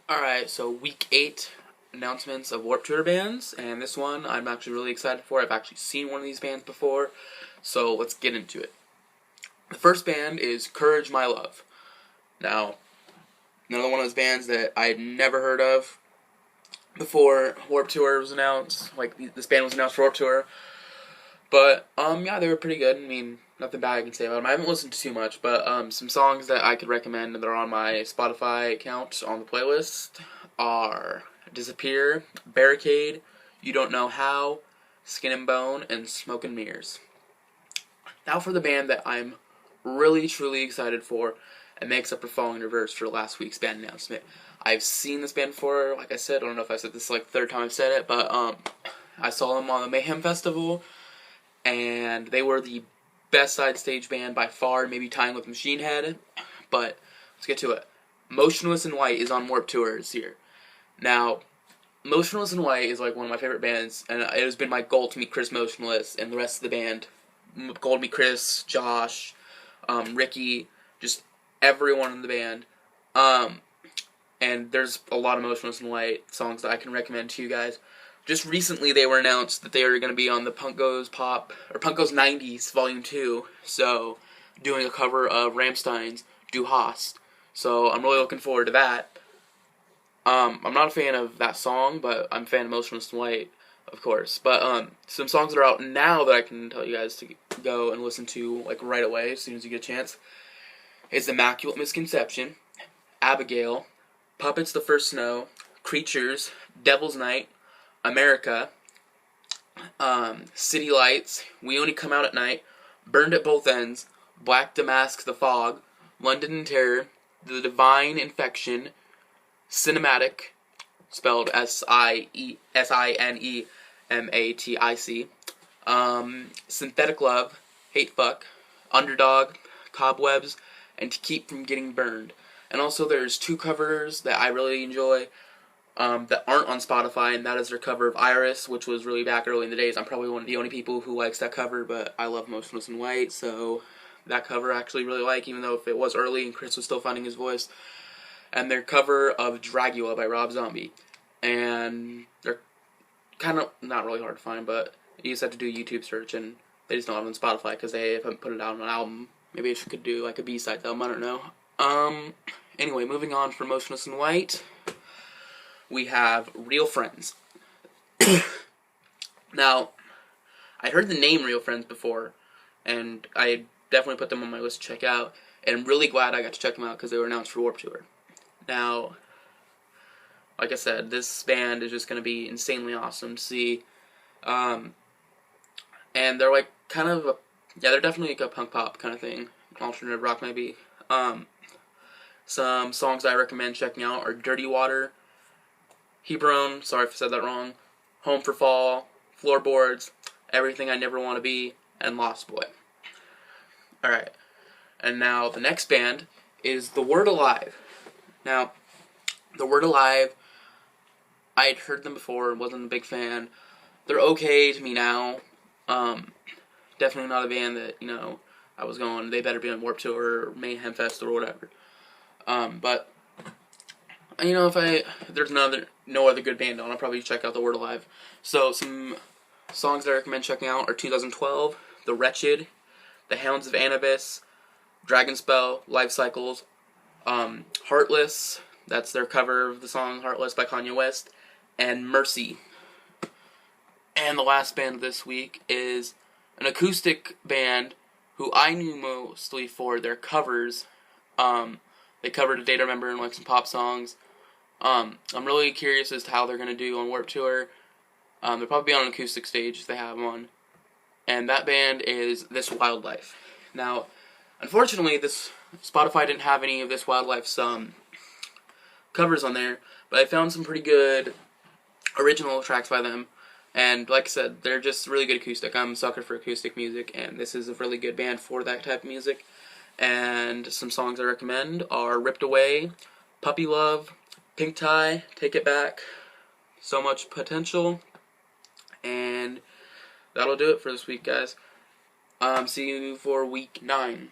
Alright, so week 8 announcements of Warped Tour bands, and this one I'm actually really excited for. I've actually seen one of these bands before, so let's get into it. The first band is Courage My Love. Now, another one of those bands that I had never heard of before Warped Tour was announced. Like, this band was announced for Warped Tour. But, yeah, they were pretty good. I mean, nothing bad I can say about them. I haven't listened to too much, but some songs that I could recommend that are on my Spotify account on the playlist are Disappear, Barricade, You Don't Know How, Skin and Bone, and Smoke and Mirrors. Now for the band that I'm really, truly excited for, and makes up for Falling Reverse for last week's band announcement. I've seen this band before, like I said, I don't know if I said this like the third time I've said it, but I saw them on the Mayhem Festival, and they were the best side stage band by far, maybe tying with Machine Head, but let's get to it. Motionless In White is on Warped Tour this year. Now, Motionless In White is like one of my favorite bands, and it has been my goal to meet Chris Motionless and the rest of the band. Goal to meet Chris, Josh, Ricky, just everyone in the band. And there's a lot of Motionless In White songs that I can recommend to you guys. Just recently, they were announced that they are going to be on the Punk Goes 90s Volume 2, so doing a cover of Rammstein's Du Hast. So I'm really looking forward to that. I'm not a fan of that song, but I'm a fan of Motionless In White, of course. But some songs that are out now that I can tell you guys to go and listen to like right away as soon as you get a chance is Immaculate Misconception, Abigail, Puppets the First Snow, Creatures, Devil's Night, America, City Lights, We Only Come Out at Night, Burned at Both Ends, Black Damask the Fog, London in Terror, The Divine Infection, Cinematic, spelled Sineematic, Synthetic Love, Hate Fuck, Underdog, Cobwebs, and To Keep From Getting Burned. And also there's two covers that I really enjoy that aren't on Spotify, and that is their cover of Iris, which was really back early in the days. I'm probably one of the only people who likes that cover, but I love Motionless In White, so that cover I actually really like, even though if it was early and Chris was still finding his voice. And their cover of Dragula by Rob Zombie. And they're kind of not really hard to find, but you just have to do a YouTube search, and they just don't have it on Spotify because they haven't put it out on an album. Maybe I could do like a B-side album, I don't know. Anyway, moving on from Motionless In White, we have Real Friends. Now, I'd heard the name Real Friends before, and I definitely put them on my list to check out, and I'm really glad I got to check them out because they were announced for Warped Tour. Now, like I said, this band is just going to be insanely awesome to see, and they're like kind of they're definitely like a punk pop kind of thing, alternative rock maybe. Some songs I recommend checking out are Dirty Water, Hebron, sorry if I said that wrong, Home for Fall, Floorboards, Everything I Never Want to Be, and Lost Boy. Alright, and now the next band is The Word Alive. Now, The Word Alive, I had heard them before, wasn't a big fan. They're okay to me now. Definitely not a band that, I was going, they better be on Warped Tour or Mayhem Fest or whatever. But if there's no other good band on, I'll probably check out The Word Alive. So some songs that I recommend checking out are 2012, The Wretched, The Hounds of Anubis, Dragonspell, Life Cycles, Heartless, that's their cover of the song Heartless by Kanye West, and Mercy. And the last band this week is an acoustic band who I knew mostly for their covers. They covered A Day to Remember and like some pop songs. I'm really curious as to how they're going to do on Warped Tour. They'll probably be on an acoustic stage if they have one. And that band is This Wildlife. Now, unfortunately, this Spotify didn't have any of This Wildlife's covers on there, but I found some pretty good original tracks by them. And like I said, they're just really good acoustic. I'm a sucker for acoustic music, and this is a really good band for that type of music. And some songs I recommend are Ripped Away, Puppy Love, Pink Tie, Take It Back, So Much Potential, and that'll do it for this week, guys. See you for week 9.